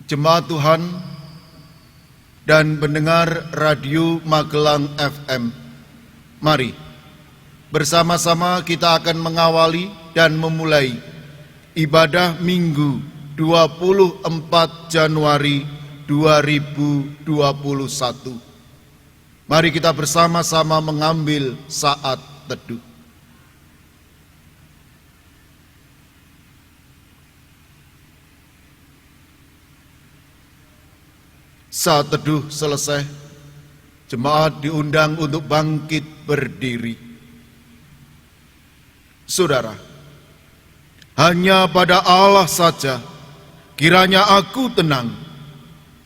Jemaat Tuhan dan pendengar Radio Magelang FM, mari bersama-sama kita akan mengawali dan memulai ibadah Minggu 24 Januari 2021. Mari kita bersama-sama mengambil saat teduh. Saat teduh selesai, jemaat diundang untuk bangkit berdiri. Saudara, hanya pada Allah saja kiranya aku tenang,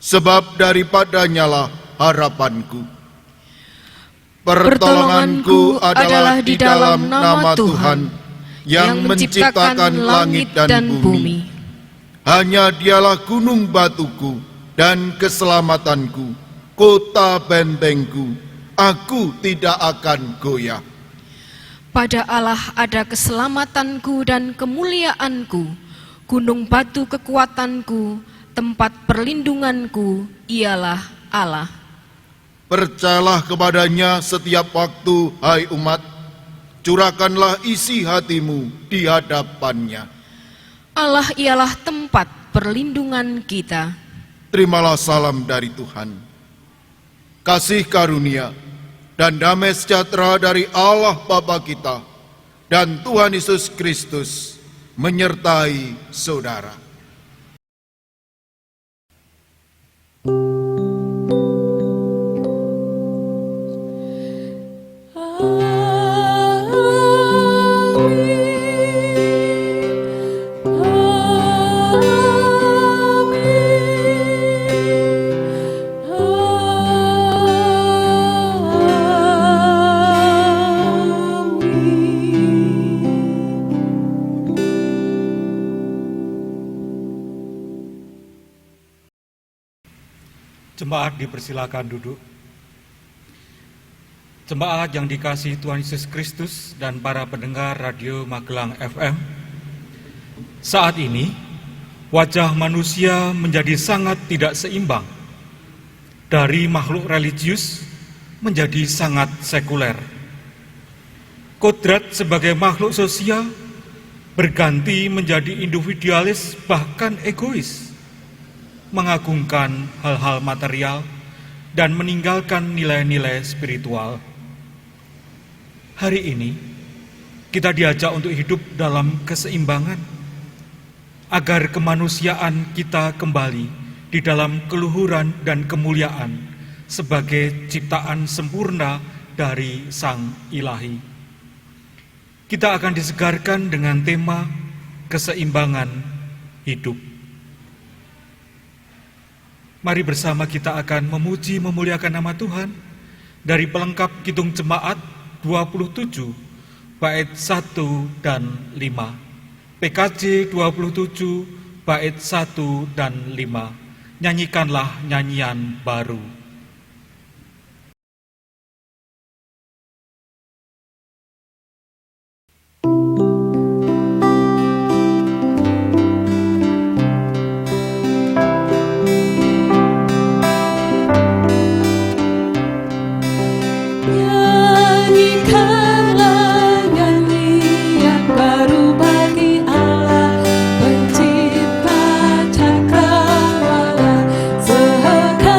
sebab daripadanyalah harapanku. Pertolonganku adalah di dalam nama Tuhan yang menciptakan langit dan bumi. Hanya Dialah gunung batuku dan keselamatanku, kota bentengku, aku tidak akan goyah. Pada Allah ada keselamatanku dan kemuliaanku, gunung batu kekuatanku, tempat perlindunganku, ialah Allah. Percayalah kepadanya setiap waktu, hai umat, curahkanlah isi hatimu di hadapannya. Allah ialah tempat perlindungan kita. Terimalah salam dari Tuhan. Kasih karunia dan damai sejahtera dari Allah Bapa kita dan Tuhan Yesus Kristus menyertai saudara. Jemaat dipersilakan duduk. Jemaat yang dikasihi Tuhan Yesus Kristus dan para pendengar Radio Magelang FM, saat ini wajah manusia menjadi sangat tidak seimbang. Dari makhluk religius menjadi sangat sekuler. Kodrat sebagai makhluk sosial berganti menjadi individualis bahkan egois, mengagungkan hal-hal material dan meninggalkan nilai-nilai spiritual. Hari ini kita diajak untuk hidup dalam keseimbangan agar kemanusiaan kita kembali di dalam keluhuran dan kemuliaan sebagai ciptaan sempurna dari Sang Ilahi. Kita akan disegarkan dengan tema keseimbangan hidup. Mari bersama kita akan memuji memuliakan nama Tuhan dari pelengkap Kidung Jemaat 27 bait 1 dan 5. PKJ 27 bait 1 dan 5. Nyanyikanlah nyanyian baru. Pencipta cakrawala, sehingga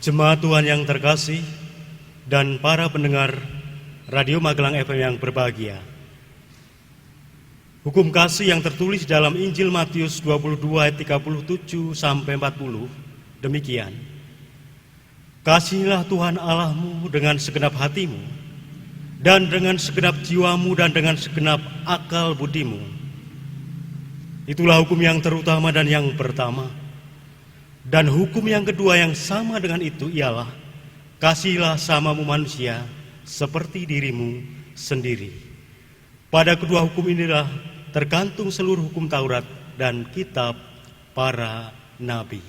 Jemaat Tuhan yang terkasih dan para pendengar Radio Magelang FM yang berbahagia. Hukum kasih yang tertulis dalam Injil Matius 22 ayat 37 sampai 40 demikian. Kasihilah Tuhan Allahmu dengan segenap hatimu dan dengan segenap jiwamu dan dengan segenap akal budimu. Itulah hukum yang terutama dan yang pertama. Dan hukum yang kedua yang sama dengan itu ialah kasihilah samamu manusia seperti dirimu sendiri. Pada kedua hukum inilah tergantung seluruh hukum Taurat dan kitab para nabi.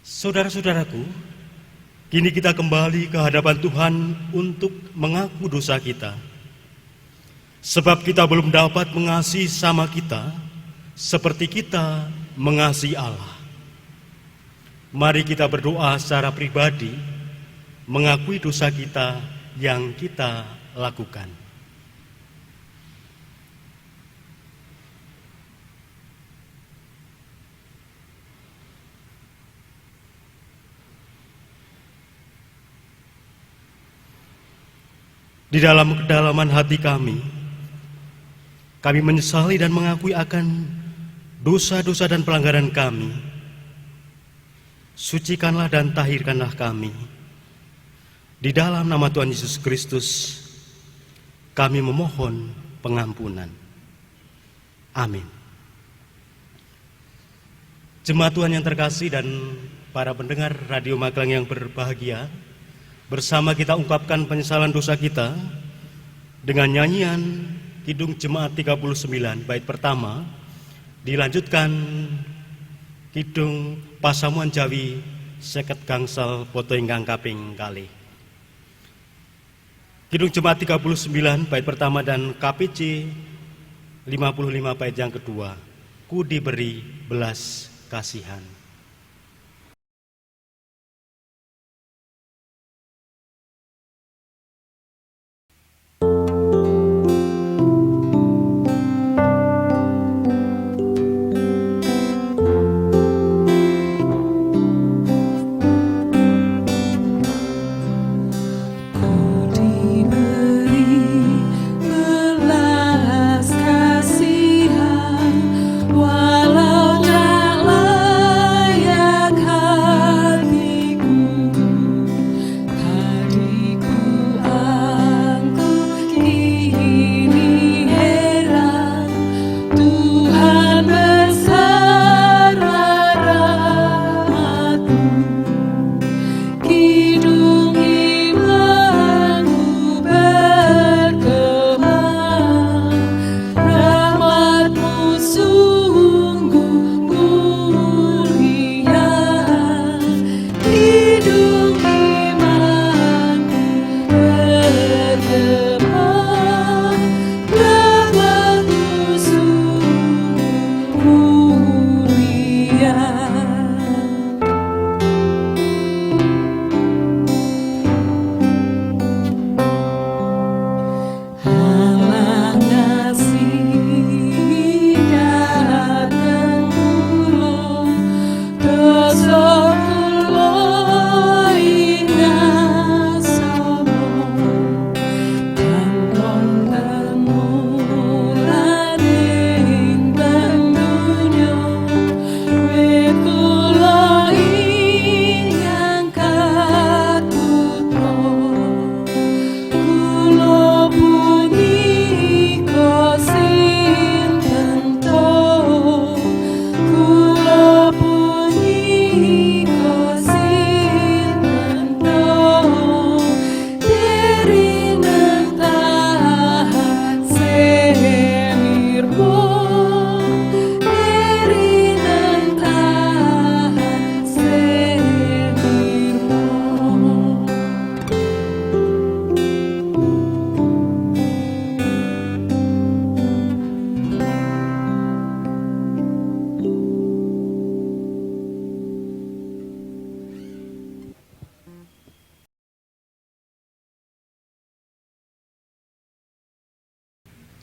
Saudara-saudaraku, kini kita kembali ke hadapan Tuhan untuk mengaku dosa kita. Sebab kita belum dapat mengasihi sama kita seperti kita mengasihi Allah. Mari kita berdoa secara pribadi, mengakui dosa kita yang kita lakukan. Di dalam kedalaman hati kami menyesali dan mengakui akan dosa-dosa dan pelanggaran kami. Sucikanlah dan tahirkanlah kami. Di dalam nama Tuhan Yesus Kristus, kami memohon pengampunan. Amin. Jemaat Tuhan yang terkasih dan para pendengar Radio Magelang yang berbahagia, bersama kita ungkapkan penyesalan dosa kita dengan nyanyian Kidung Jemaat 39 bait pertama, dilanjutkan Kidung Pasamuan Jawi seket gangsal poto ingkang kaping kalih. Kidung Jemaat 39 bait pertama dan KPC 55 bait yang kedua, Ku diberi belas kasihan.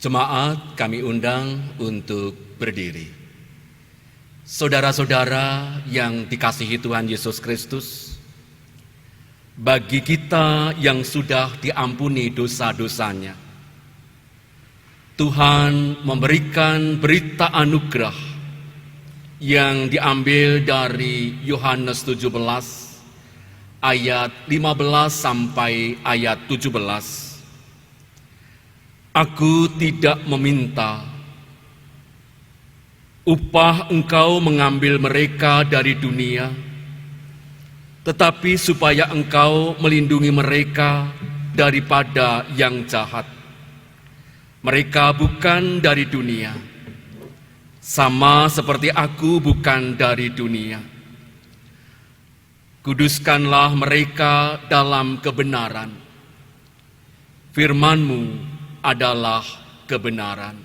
Jemaat kami undang untuk berdiri. Saudara-saudara yang dikasihi Tuhan Yesus Kristus, bagi kita yang sudah diampuni dosa-dosanya. Tuhan memberikan berita anugerah yang diambil dari Yohanes 17 ayat 15 sampai ayat 17. Aku tidak meminta upah engkau mengambil mereka dari dunia, tetapi supaya engkau melindungi mereka daripada yang jahat. Mereka bukan dari dunia, sama seperti aku bukan dari dunia. Kuduskanlah mereka dalam kebenaran. Firman-Mu adalah kebenaran.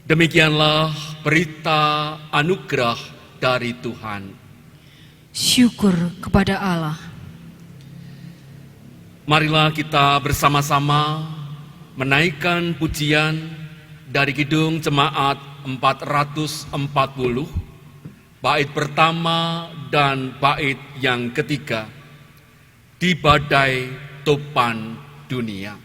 Demikianlah berita anugerah dari Tuhan. Syukur kepada Allah. Marilah kita bersama-sama menaikkan pujian dari Kidung Jemaat 440, bait pertama dan bait yang ketiga, di badai topan dunia.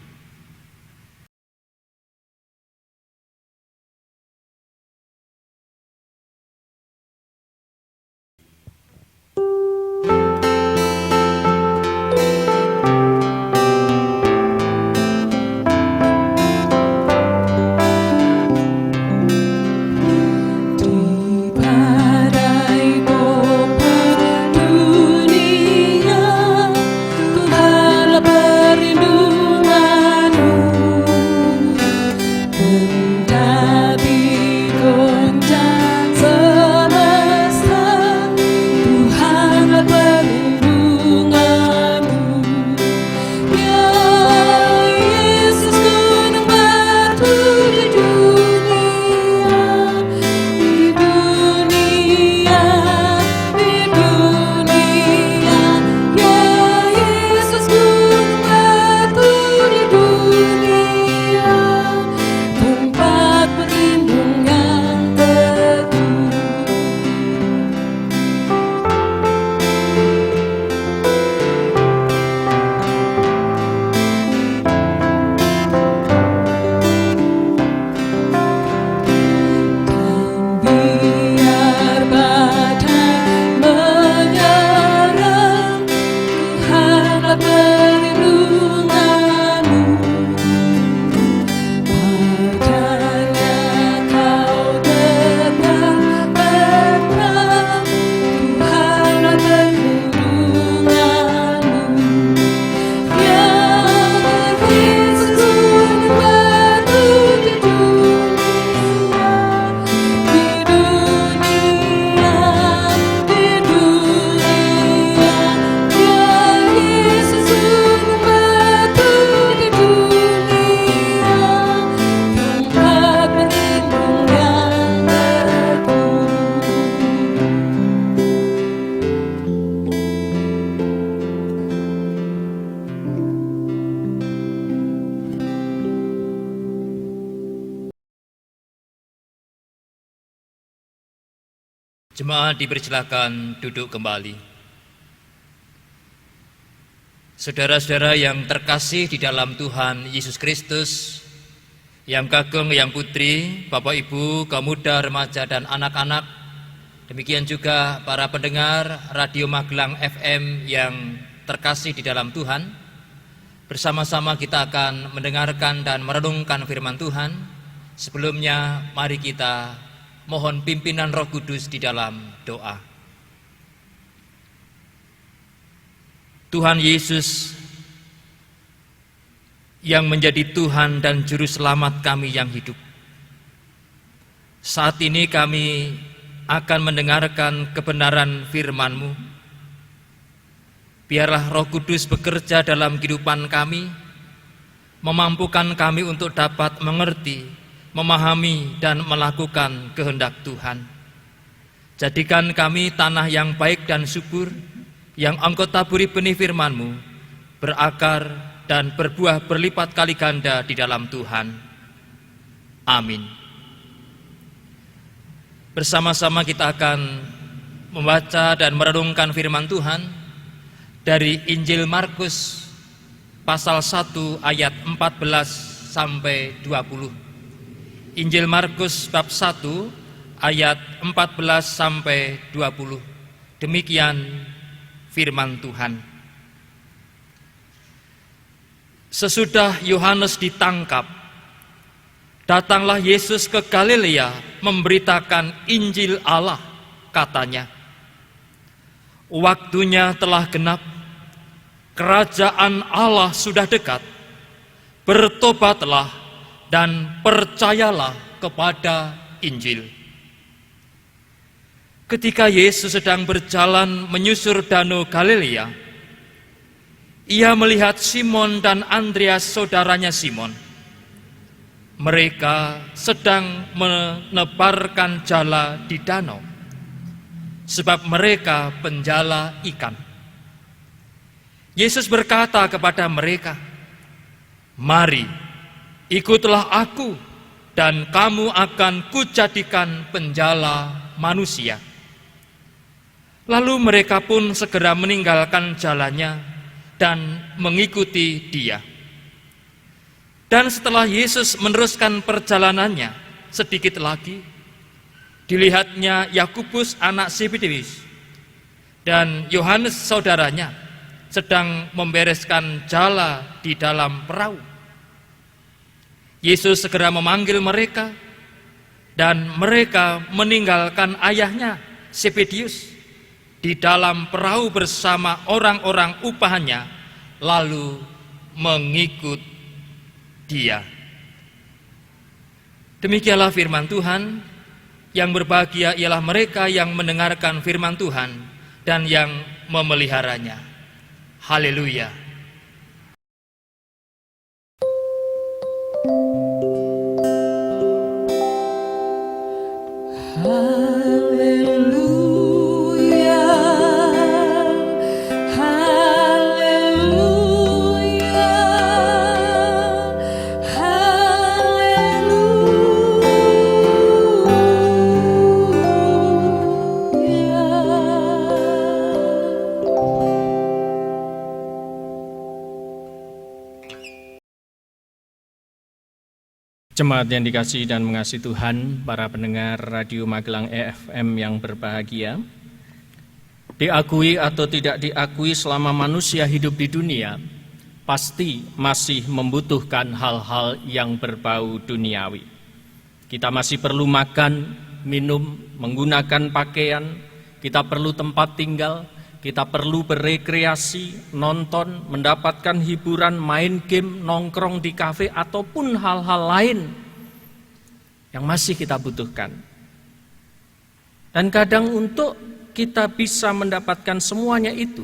Jemaat dipersilakan duduk kembali. Saudara-saudara yang terkasih di dalam Tuhan Yesus Kristus, yang kakung, yang putri, Bapak Ibu, kaum muda, remaja dan anak-anak, demikian juga para pendengar Radio Magelang FM yang terkasih di dalam Tuhan, bersama-sama kita akan mendengarkan dan merenungkan firman Tuhan. Sebelumnya mari kita mohon pimpinan Roh Kudus di dalam doa. Tuhan Yesus yang menjadi Tuhan dan Juru Selamat kami yang hidup, saat ini kami akan mendengarkan kebenaran firman-Mu. Biarlah Roh Kudus bekerja dalam kehidupan kami, memampukan kami untuk dapat mengerti, memahami dan melakukan kehendak Tuhan. Jadikan kami tanah yang baik dan subur, yang Engkau taburi benih firman-Mu, berakar dan berbuah berlipat kali ganda di dalam Tuhan. Amin. Bersama-sama kita akan membaca dan merenungkan firman Tuhan dari Injil Markus pasal 1 ayat 14 sampai 20. Injil Markus bab 1 ayat 14 sampai 20. Demikian firman Tuhan. Sesudah Yohanes ditangkap, datanglah Yesus ke Galilea memberitakan Injil Allah, katanya, waktunya telah genap, kerajaan Allah sudah dekat, bertobatlah dan percayalah kepada Injil. Ketika Yesus sedang berjalan menyusur danau Galilea, ia melihat Simon dan Andreas saudaranya Simon. Mereka sedang menebarkan jala di danau, sebab mereka penjala ikan. Yesus berkata kepada mereka, "Mari, ikutlah aku, dan kamu akan kujadikan penjala manusia." Lalu mereka pun segera meninggalkan jalannya dan mengikuti Dia. Dan setelah Yesus meneruskan perjalanannya sedikit lagi, dilihatnya Yakobus anak Zebedeus dan Yohanes saudaranya sedang membereskan jala di dalam perahu. Yesus segera memanggil mereka, dan mereka meninggalkan ayahnya Zebedeus di dalam perahu bersama orang-orang upahannya, lalu mengikut Dia. Demikianlah firman Tuhan. Yang berbahagia ialah mereka yang mendengarkan firman Tuhan dan yang memeliharanya. Haleluya. Jemaat yang dikasihi dan mengasihi Tuhan, para pendengar Radio Magelang EFM yang berbahagia, diakui atau tidak diakui selama manusia hidup di dunia, pasti masih membutuhkan hal-hal yang berbau duniawi. Kita masih perlu makan, minum, menggunakan pakaian, kita perlu tempat tinggal, kita perlu berekreasi, nonton, mendapatkan hiburan, main game, nongkrong di kafe, ataupun hal-hal lain yang masih kita butuhkan. Dan kadang untuk kita bisa mendapatkan semuanya itu,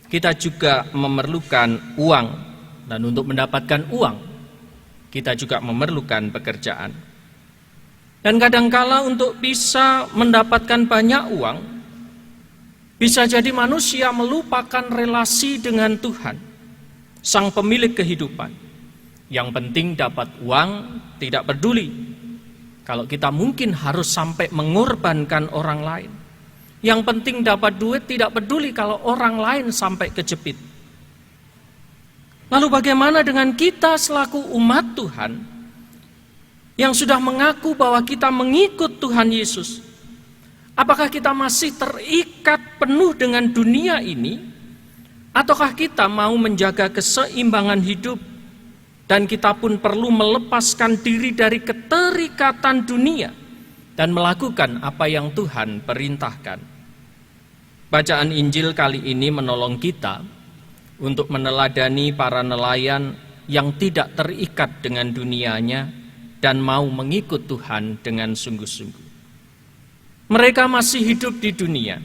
kita juga memerlukan uang. Dan untuk mendapatkan uang, kita juga memerlukan pekerjaan. Dan kadangkala untuk bisa mendapatkan banyak uang, bisa jadi manusia melupakan relasi dengan Tuhan, Sang Pemilik kehidupan. Yang penting dapat uang, tidak peduli kalau kita mungkin harus sampai mengorbankan orang lain. Yang penting dapat duit, tidak peduli kalau orang lain sampai kejepit. Lalu bagaimana dengan kita selaku umat Tuhan yang sudah mengaku bahwa kita mengikut Tuhan Yesus? Apakah kita masih terikat penuh dengan dunia ini? Ataukah kita mau menjaga keseimbangan hidup dan kita pun perlu melepaskan diri dari keterikatan dunia dan melakukan apa yang Tuhan perintahkan? Bacaan Injil kali ini menolong kita untuk meneladani para nelayan yang tidak terikat dengan dunianya dan mau mengikut Tuhan dengan sungguh-sungguh. Mereka masih hidup di dunia,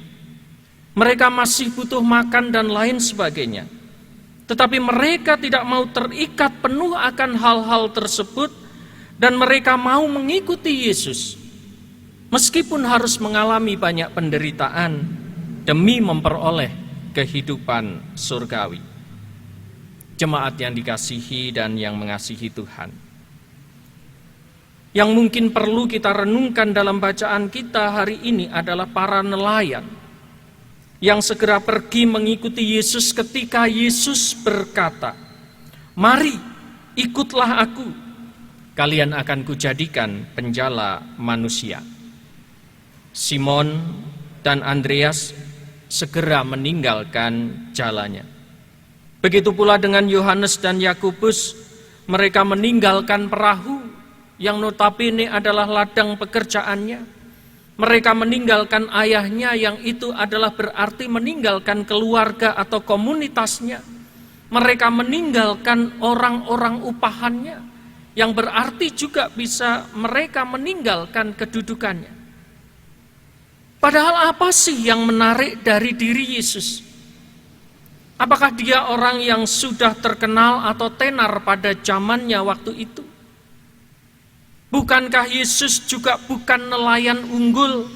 mereka masih butuh makan dan lain sebagainya. Tetapi mereka tidak mau terikat penuh akan hal-hal tersebut dan mereka mau mengikuti Yesus. Meskipun harus mengalami banyak penderitaan demi memperoleh kehidupan surgawi. Jemaat yang dikasihi dan yang mengasihi Tuhan, yang mungkin perlu kita renungkan dalam bacaan kita hari ini adalah para nelayan. yang segera pergi mengikuti Yesus ketika Yesus berkata, "Mari, ikutlah aku, kalian akan kujadikan penjala manusia." Simon dan Andreas segera meninggalkan jalannya. Begitu pula dengan Yohanes dan Yakobus, mereka meninggalkan perahu yang notabene adalah ladang pekerjaannya. Mereka meninggalkan ayahnya yang itu adalah berarti meninggalkan keluarga atau komunitasnya. Mereka meninggalkan orang-orang upahannya yang berarti juga bisa mereka meninggalkan kedudukannya. Padahal apa sih yang menarik dari diri Yesus? Apakah dia orang yang sudah terkenal atau tenar pada zamannya waktu itu? Bukankah Yesus juga bukan nelayan unggul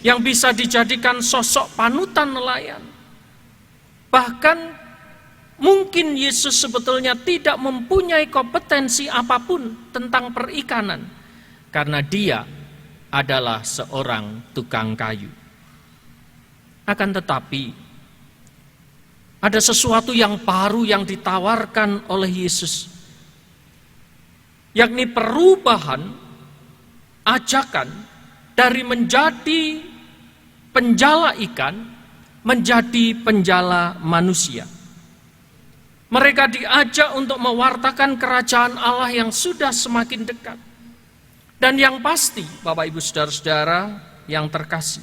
yang bisa dijadikan sosok panutan nelayan? Bahkan mungkin Yesus sebetulnya tidak mempunyai kompetensi apapun tentang perikanan, karena dia adalah seorang tukang kayu. Akan tetapi, ada sesuatu yang baru yang ditawarkan oleh Yesus, yakni perubahan ajakan dari menjadi penjala ikan menjadi penjala manusia. Mereka diajak untuk mewartakan kerajaan Allah yang sudah semakin dekat. Dan yang pasti, Bapak Ibu Saudara-saudara yang terkasih,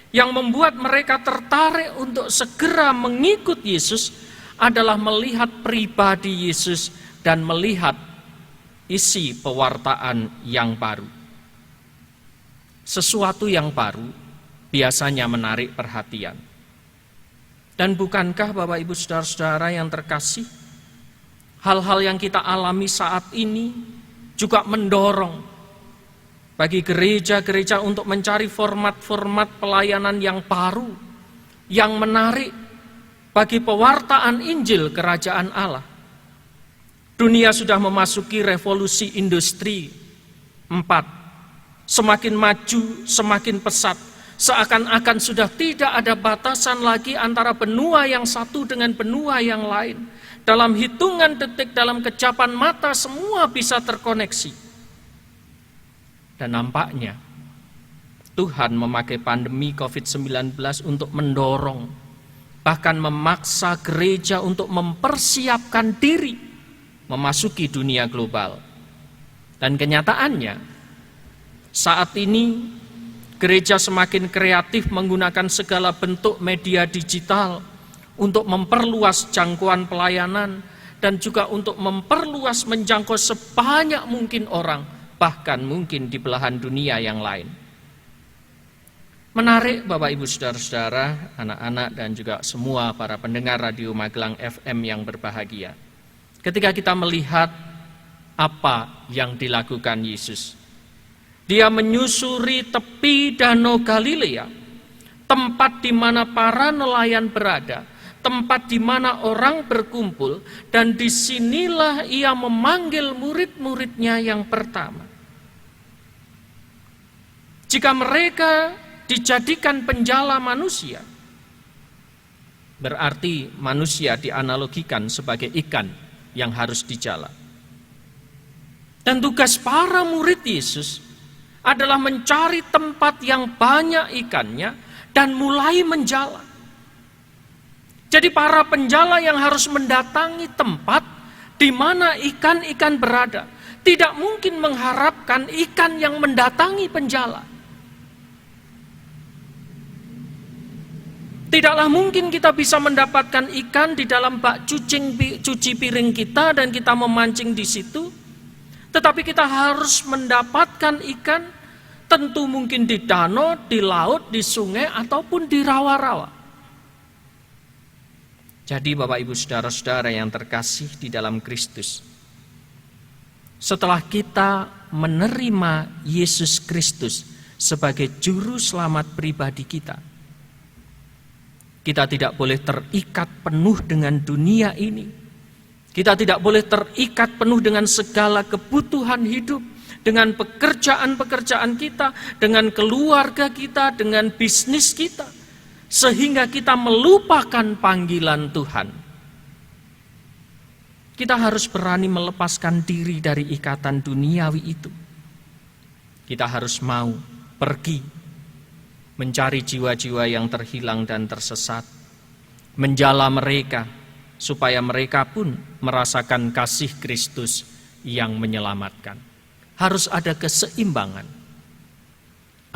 yang membuat mereka tertarik untuk segera mengikut Yesus adalah melihat pribadi Yesus dan melihat isi pewartaan yang baru. Sesuatu yang baru biasanya menarik perhatian. Dan bukankah Bapak Ibu Saudara-saudara yang terkasih, hal-hal yang kita alami saat ini juga mendorong bagi gereja-gereja untuk mencari format-format pelayanan yang baru, yang menarik bagi pewartaan Injil Kerajaan Allah. Dunia sudah memasuki revolusi industri 4. Semakin maju, semakin pesat. Seakan-akan sudah tidak ada batasan lagi antara benua yang satu dengan benua yang lain. Dalam hitungan detik, dalam kejapan mata, semua bisa terkoneksi. Dan nampaknya Tuhan memakai pandemi COVID-19 untuk mendorong, bahkan memaksa gereja untuk mempersiapkan diri memasuki dunia global. Dan kenyataannya, saat ini gereja semakin kreatif menggunakan segala bentuk media digital untuk memperluas jangkauan pelayanan dan juga untuk memperluas menjangkau sebanyak mungkin orang, bahkan mungkin di belahan dunia yang lain. Menarik Bapak Ibu Saudara-saudara, anak-anak dan juga semua para pendengar Radio Magelang FM yang berbahagia. Ketika kita melihat apa yang dilakukan Yesus, dia menyusuri tepi Danau Galilea, tempat di mana para nelayan berada, tempat di mana orang berkumpul, dan disinilah ia memanggil murid-muridnya yang pertama. Jika mereka dijadikan penjala manusia, berarti manusia dianalogikan sebagai ikan yang harus dijala. Dan tugas para murid Yesus adalah mencari tempat yang banyak ikannya dan mulai menjala. Jadi para penjala yang harus mendatangi tempat di mana ikan-ikan berada. Tidak mungkin mengharapkan ikan yang mendatangi penjala. Tidaklah mungkin kita bisa mendapatkan ikan di dalam bak cuci piring kita dan kita memancing di situ. Tetapi kita harus mendapatkan ikan tentu mungkin di danau, di laut, di sungai, ataupun di rawa-rawa. Jadi Bapak Ibu Saudara-saudara yang terkasih di dalam Kristus, setelah kita menerima Yesus Kristus sebagai juru selamat pribadi kita, kita tidak boleh terikat penuh dengan dunia ini. Kita tidak boleh terikat penuh dengan segala kebutuhan hidup, dengan pekerjaan-pekerjaan kita, dengan keluarga kita, dengan bisnis kita. sehingga kita melupakan panggilan Tuhan. Kita harus berani melepaskan diri dari ikatan duniawi itu. Kita harus mau pergi mencari jiwa-jiwa yang terhilang dan tersesat, menjala mereka supaya mereka pun merasakan kasih Kristus yang menyelamatkan. Harus ada keseimbangan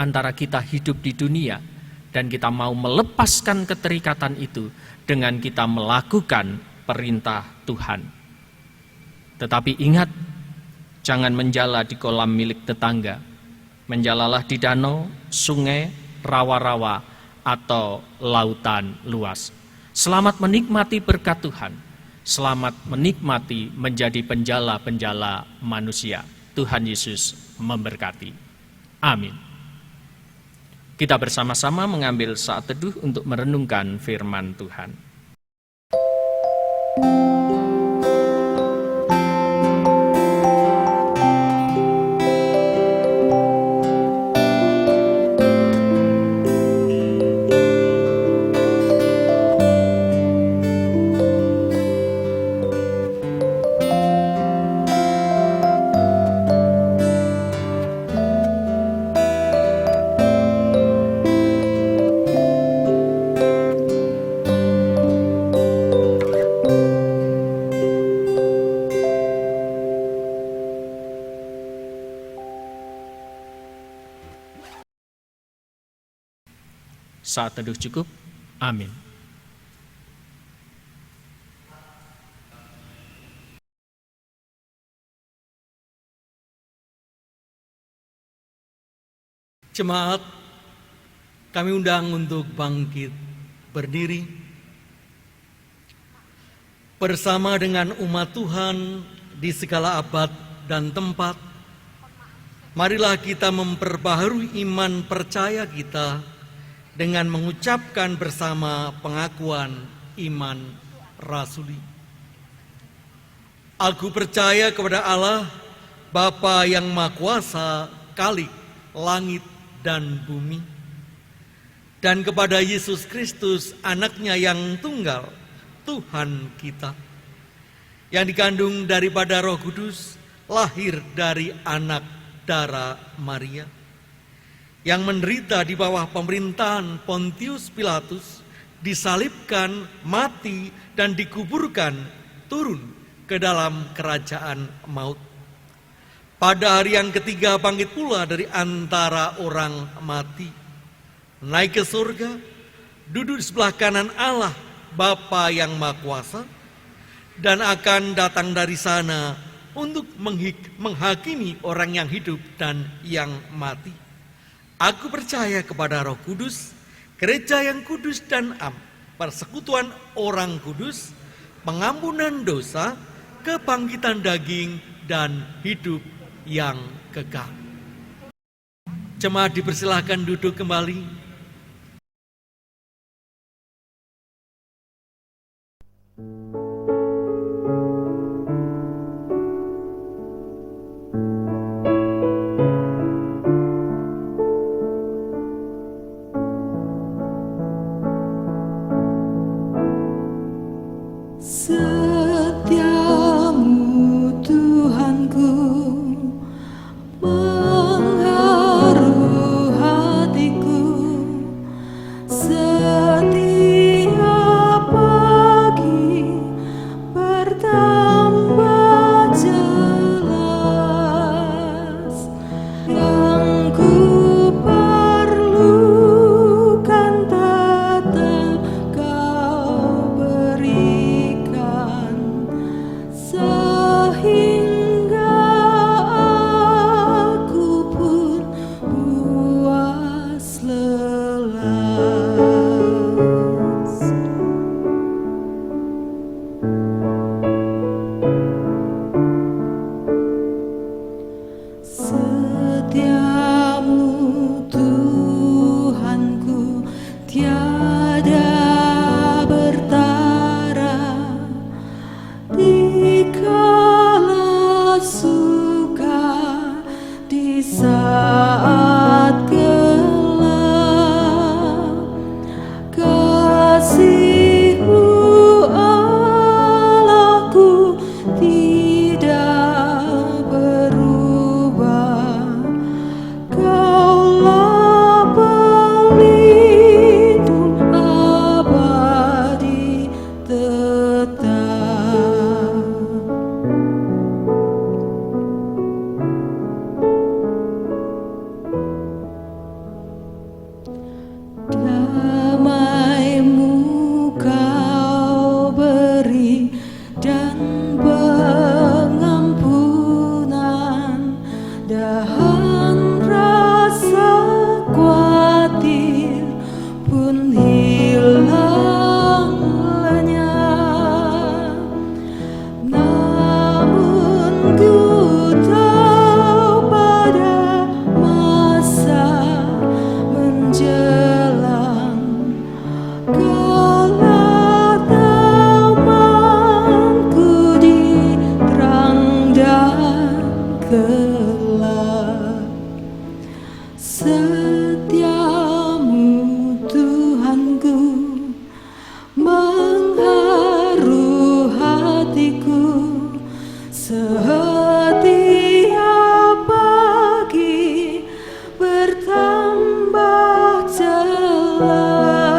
antara kita hidup di dunia dan kita mau melepaskan keterikatan itu dengan kita melakukan perintah Tuhan. Tetapi ingat, jangan menjala di kolam milik tetangga. Menjalalah di danau, sungai, rawa-rawa, atau lautan luas. Selamat menikmati berkat Tuhan. Selamat menikmati menjadi penjala-penjala manusia. Tuhan Yesus memberkati. Amin. Kita bersama-sama mengambil saat teduh untuk merenungkan firman Tuhan. Saat teduh cukup. Amin. Jemaat, kami undang untuk bangkit berdiri bersama dengan umat Tuhan di segala abad dan tempat. Marilah kita memperbaharui iman percaya kita dengan mengucapkan bersama pengakuan iman rasuli. Aku percaya kepada Allah, Bapa yang Maha Kuasa, Khalik langit dan bumi, dan kepada Yesus Kristus, anaknya yang tunggal, Tuhan kita, yang dikandung daripada Roh Kudus, lahir dari anak darah Maria, yang menderita di bawah pemerintahan Pontius Pilatus, disalibkan, mati, dan dikuburkan, turun ke dalam kerajaan maut. Pada hari yang ketiga bangkit pula dari antara orang mati, naik ke surga, duduk di sebelah kanan Allah, Bapa yang Maha Kuasa, dan akan datang dari sana untuk menghakimi orang yang hidup dan yang mati. Aku percaya kepada Roh Kudus, gereja yang kudus dan am, persekutuan orang kudus, pengampunan dosa, kebangkitan daging, dan hidup yang kekal. Jemaat dipersilahkan duduk kembali. Setiamu Tuhanku, mengharu hatiku. kelak. Setiamu Tuhanku mengharu hatiku, setiap pagi bertambah jelas.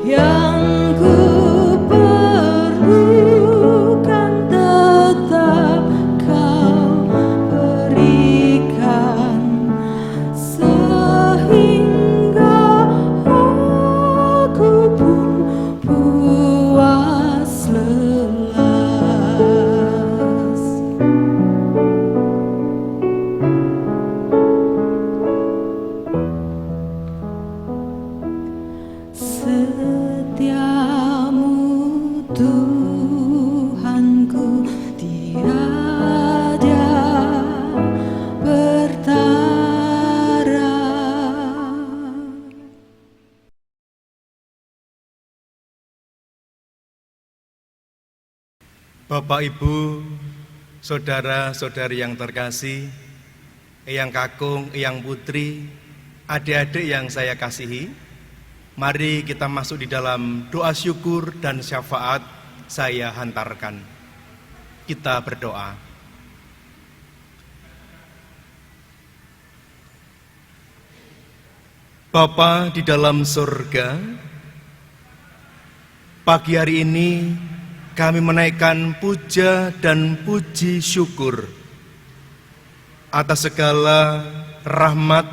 Yang ku perlukan tetap Kau berikan, sehingga aku pun puas lelas. Setiamu Tuhanku tiada bertara. Bapak, Ibu, saudara-saudari yang terkasih, Eyang Kakung, Eyang Putri, adik-adik yang saya kasihi, mari kita masuk di dalam doa syukur dan syafaat saya hantarkan. Kita berdoa. Bapa di dalam surga, pagi hari ini kami menaikkan puja dan puji syukur atas segala rahmat,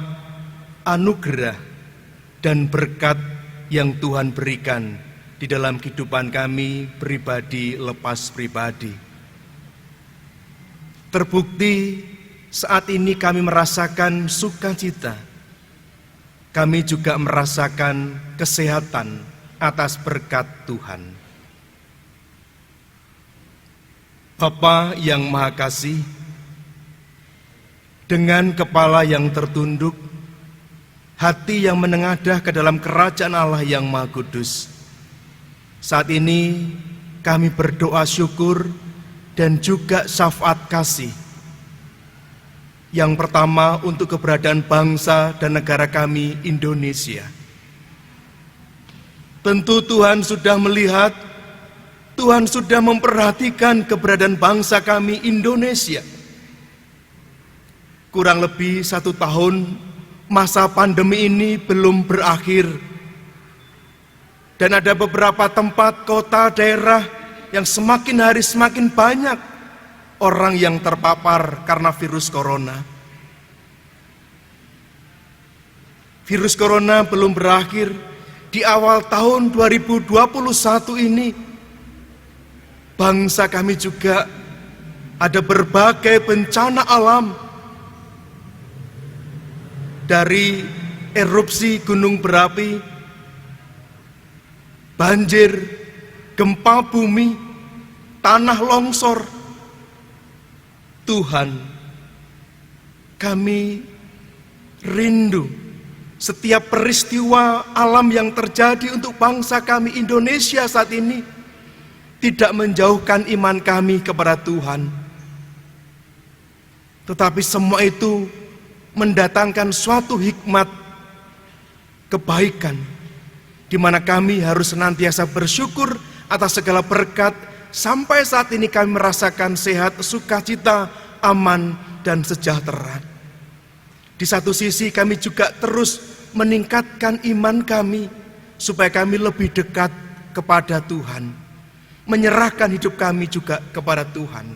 anugerah, dan berkat yang Tuhan berikan di dalam kehidupan kami pribadi lepas pribadi. Terbukti saat ini kami merasakan sukacita, kami juga merasakan kesehatan atas berkat Tuhan. Bapa yang Maha Kasih, dengan kepala yang tertunduk, hati yang menengadah ke dalam kerajaan Allah yang Maha Kudus, saat ini kami berdoa syukur dan juga syafaat kasih. Yang pertama untuk keberadaan bangsa dan negara kami Indonesia. Tentu Tuhan sudah melihat, Tuhan sudah memperhatikan keberadaan bangsa kami Indonesia. Kurang lebih 1 tahun masa pandemi ini belum berakhir. Dan ada beberapa tempat, kota, daerah yang semakin hari semakin banyak orang yang terpapar karena virus corona. Virus corona belum berakhir. Di awal tahun 2021 ini, bangsa kami juga ada berbagai bencana alam, dari erupsi gunung berapi, banjir, gempa bumi, tanah longsor. Tuhan, kami rindu setiap peristiwa alam yang terjadi untuk bangsa kami Indonesia saat ini tidak menjauhkan iman kami kepada Tuhan, tetapi semua itu mendatangkan suatu hikmat kebaikan, di mana kami harus senantiasa bersyukur atas segala berkat. Sampai saat ini kami merasakan sehat, sukacita, aman, dan sejahtera. Di satu sisi kami juga terus meningkatkan iman kami, supaya kami lebih dekat kepada Tuhan, menyerahkan hidup kami juga kepada Tuhan.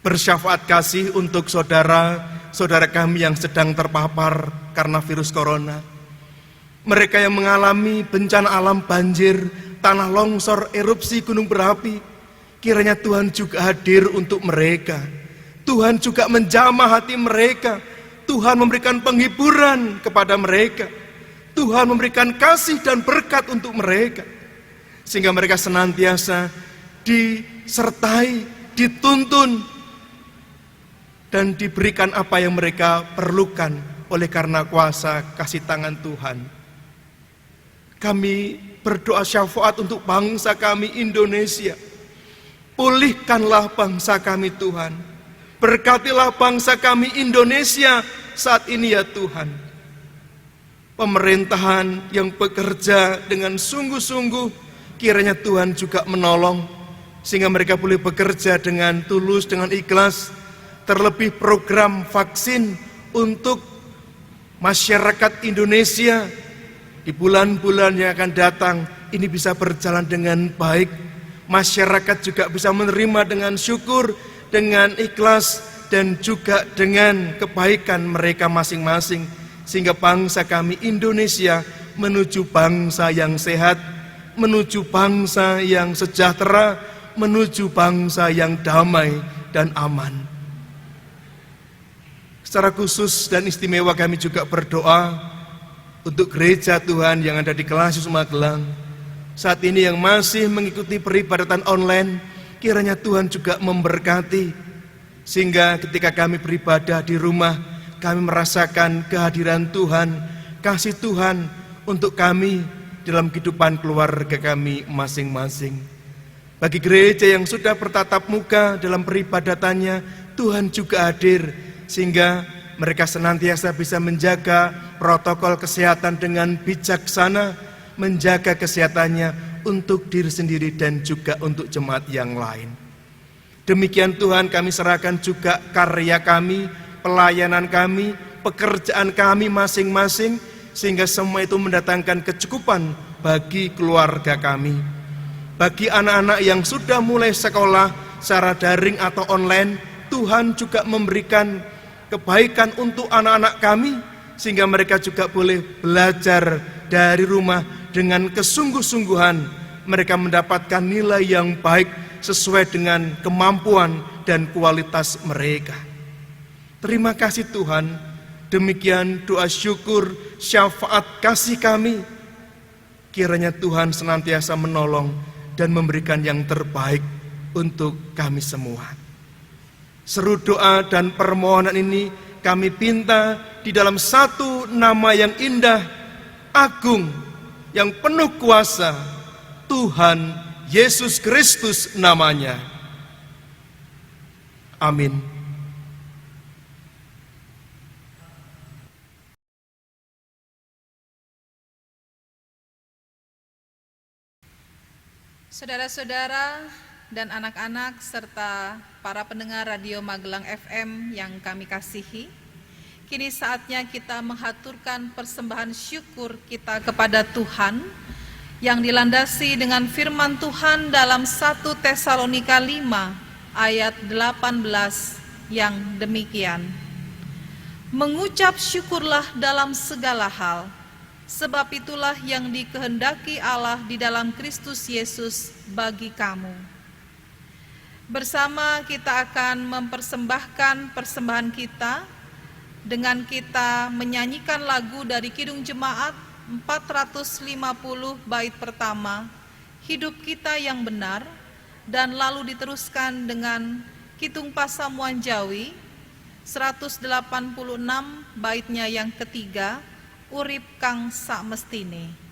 Bersyafaat kasih untuk saudara-saudara kami yang sedang terpapar karena virus corona. Mereka yang mengalami bencana alam, banjir, tanah longsor, erupsi gunung berapi, kiranya Tuhan juga hadir untuk mereka. Tuhan juga menjamah hati mereka. Tuhan memberikan penghiburan kepada mereka. Tuhan memberikan kasih dan berkat untuk mereka, sehingga mereka senantiasa disertai, dituntun, dan diberikan apa yang mereka perlukan oleh karena kuasa kasih tangan Tuhan. Kami berdoa syafaat untuk bangsa kami Indonesia. Pulihkanlah bangsa kami Tuhan. Berkatilah bangsa kami Indonesia saat ini ya Tuhan. Pemerintahan yang bekerja dengan sungguh-sungguh, kiranya Tuhan juga menolong, sehingga mereka boleh bekerja dengan tulus, dengan ikhlas. Terlebih program vaksin untuk masyarakat Indonesia di bulan-bulan yang akan datang, ini bisa berjalan dengan baik. Masyarakat juga bisa menerima dengan syukur, dengan ikhlas, dan juga dengan kebaikan mereka masing-masing. Sehingga bangsa kami Indonesia menuju bangsa yang sehat, menuju bangsa yang sejahtera, menuju bangsa yang damai dan aman. Secara khusus dan istimewa kami juga berdoa untuk gereja Tuhan yang ada di Kelasius Magelang. Saat ini yang masih mengikuti peribadatan online, kiranya Tuhan juga memberkati. Sehingga ketika kami beribadah di rumah, kami merasakan kehadiran Tuhan, kasih Tuhan untuk kami dalam kehidupan keluarga kami masing-masing. Bagi gereja yang sudah bertatap muka dalam peribadatannya, Tuhan juga hadir, sehingga mereka senantiasa bisa menjaga protokol kesehatan dengan bijaksana, menjaga kesehatannya untuk diri sendiri dan juga untuk jemaat yang lain. Demikian Tuhan, kami serahkan juga karya kami, pelayanan kami, pekerjaan kami masing-masing, sehingga semua itu mendatangkan kecukupan bagi keluarga kami. Bagi anak-anak yang sudah mulai sekolah secara daring atau online, Tuhan juga memberikan kebaikan untuk anak-anak kami, sehingga mereka juga boleh belajar dari rumah dengan kesungguh-sungguhan. Mereka mendapatkan nilai yang baik sesuai dengan kemampuan dan kualitas mereka. Terima kasih Tuhan. Demikian doa syukur, syafaat kasih kami. Kiranya Tuhan senantiasa menolong dan memberikan yang terbaik untuk kami semua. Seru doa dan permohonan ini kami pinta di dalam satu nama yang indah, agung, yang penuh kuasa, Tuhan Yesus Kristus namanya. Amin. Saudara-saudara dan anak-anak serta para pendengar Radio Magelang FM yang kami kasihi, kini saatnya kita menghaturkan persembahan syukur kita kepada Tuhan yang dilandasi dengan firman Tuhan dalam 1 Tesalonika 5 ayat 18 yang demikian. Mengucap syukurlah dalam segala hal, sebab itulah yang dikehendaki Allah di dalam Kristus Yesus bagi kamu. Bersama kita akan mempersembahkan persembahan kita dengan kita menyanyikan lagu dari Kidung Jemaat 450 bait pertama, Hidup Kita Yang Benar, dan lalu diteruskan dengan Kitung Pasamuan Jawi 186 baitnya yang ketiga, Urip Kang Sakmestine.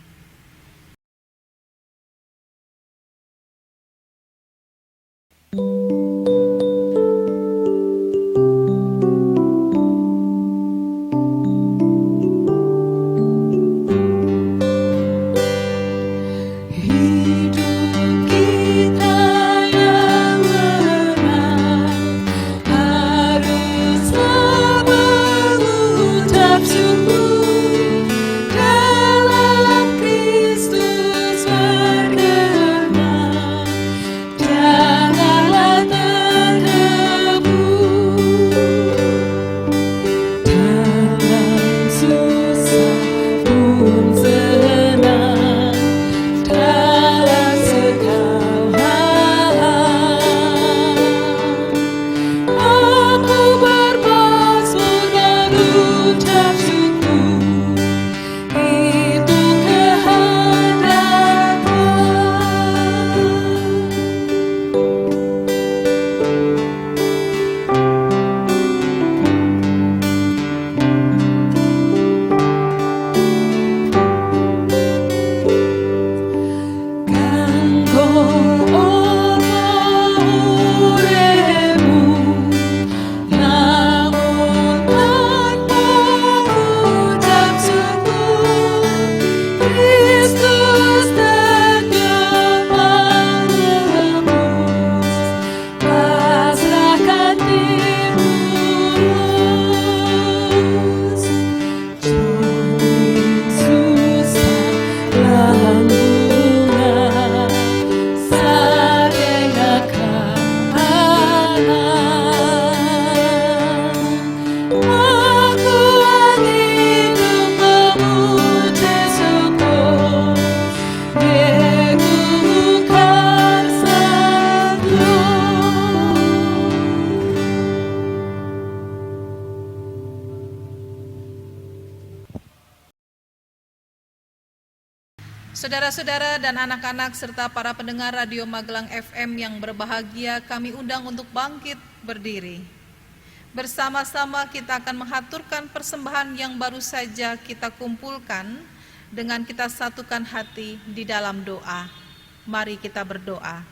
Janganlah Saudara-saudara dan anak-anak serta para pendengar Radio Magelang FM yang berbahagia, kami undang untuk bangkit berdiri. Bersama-sama kita akan mengaturkan persembahan yang baru saja kita kumpulkan dengan kita satukan hati di dalam doa. Mari kita berdoa.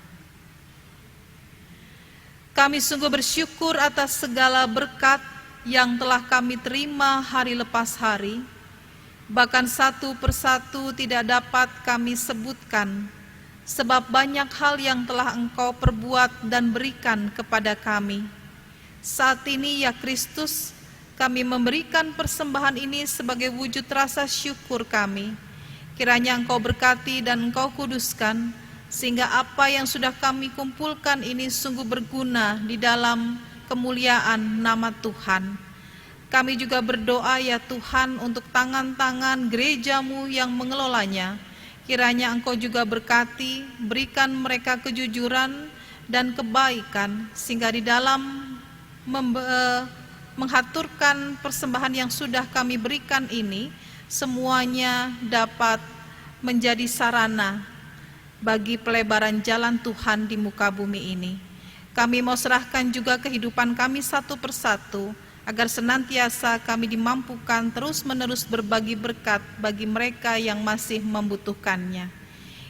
Kami sungguh bersyukur atas segala berkat yang telah kami terima hari lepas hari. Bahkan satu persatu tidak dapat kami sebutkan, sebab banyak hal yang telah Engkau perbuat dan berikan kepada kami. Saat ini ya Kristus, kami memberikan persembahan ini sebagai wujud rasa syukur kami. Kiranya Engkau berkati dan Engkau kuduskan, sehingga apa yang sudah kami kumpulkan ini sungguh berguna di dalam kemuliaan nama Tuhan. Kami juga berdoa ya Tuhan untuk tangan-tangan gerejamu yang mengelolanya. Kiranya Engkau juga berkati, berikan mereka kejujuran dan kebaikan, sehingga di dalam mengaturkan persembahan yang sudah kami berikan ini, semuanya dapat menjadi sarana bagi pelebaran jalan Tuhan di muka bumi ini. Kami mau serahkan juga kehidupan kami satu persatu, agar senantiasa kami dimampukan terus-menerus berbagi berkat bagi mereka yang masih membutuhkannya.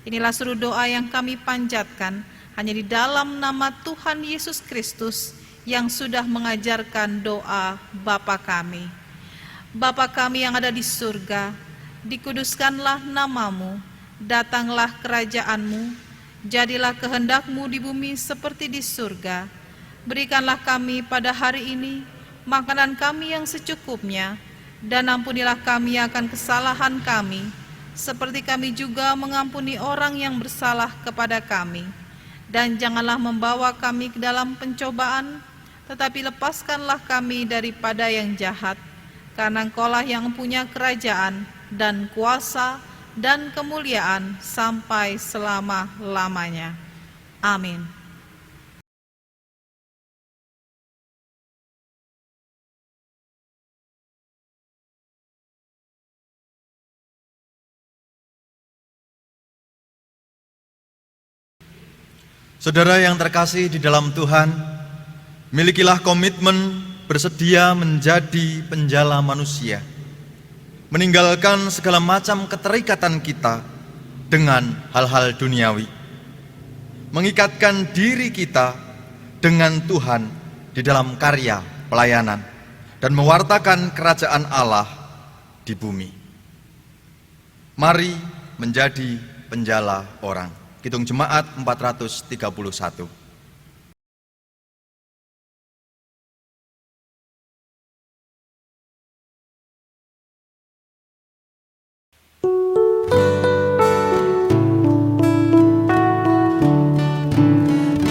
Inilah seluruh doa yang kami panjatkan hanya di dalam nama Tuhan Yesus Kristus yang sudah mengajarkan doa Bapa kami. Bapa kami yang ada di surga, dikuduskanlah namamu, datanglah kerajaanmu, jadilah kehendak-Mu di bumi seperti di surga. Berikanlah kami pada hari ini makanan kami yang secukupnya, dan ampunilah kami akan kesalahan kami, seperti kami juga mengampuni orang yang bersalah kepada kami. Dan janganlah membawa kami ke dalam pencobaan, tetapi lepaskanlah kami daripada yang jahat, karena Engkaulah yang punya kerajaan dan kuasa dan kemuliaan sampai selama-lamanya. Amin. Saudara yang terkasih di dalam Tuhan, milikilah komitmen bersedia menjadi penjala manusia, meninggalkan segala macam keterikatan kita dengan hal-hal duniawi, mengikatkan diri kita dengan Tuhan di dalam karya pelayanan, dan mewartakan kerajaan Allah di bumi. Mari menjadi penjala orang. Hitung Jemaat 431.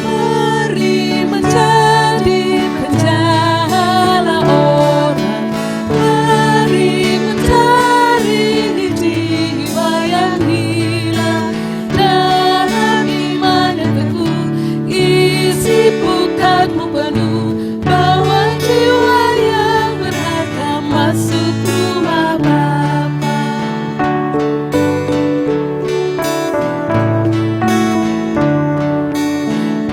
Mari menjadi penjala orang, mari mencari jiwa yang hilang dalam iman dan teguh. Isi pukatmu penuh, bawa jiwa yang berharga masuk rumah Bapa.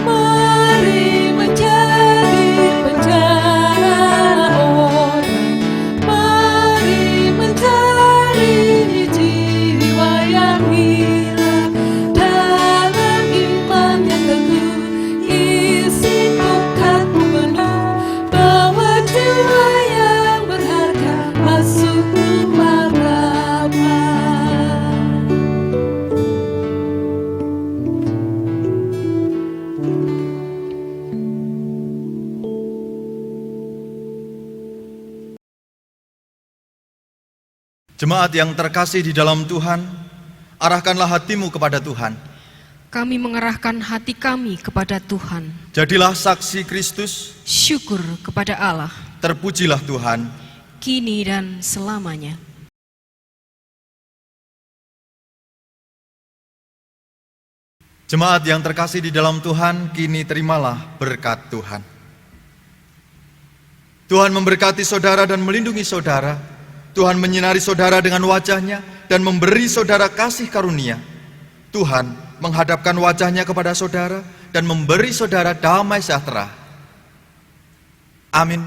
Mari menjadi penjala orang, mari mencari jiwa yang hilang dalam iman yang teguh. Isi pukatmu penuh, bawa jiwa yang berharga masuk rumah Bapa. Jemaat yang terkasih di dalam Tuhan, arahkanlah hatimu kepada Tuhan. Kami mengerahkan hati kami kepada Tuhan. Jadilah saksi Kristus, Syukur kepada Allah, terpujilah Tuhan. kini dan selamanya. Jemaat yang terkasih di dalam Tuhan, kini terimalah berkat Tuhan. Tuhan memberkati saudara dan melindungi saudara. Tuhan menyinari saudara dengan wajah-Nya dan memberi saudara kasih karunia, Tuhan menghadapkan wajahnya kepada saudara dan memberi saudara damai sejahtera. Amin.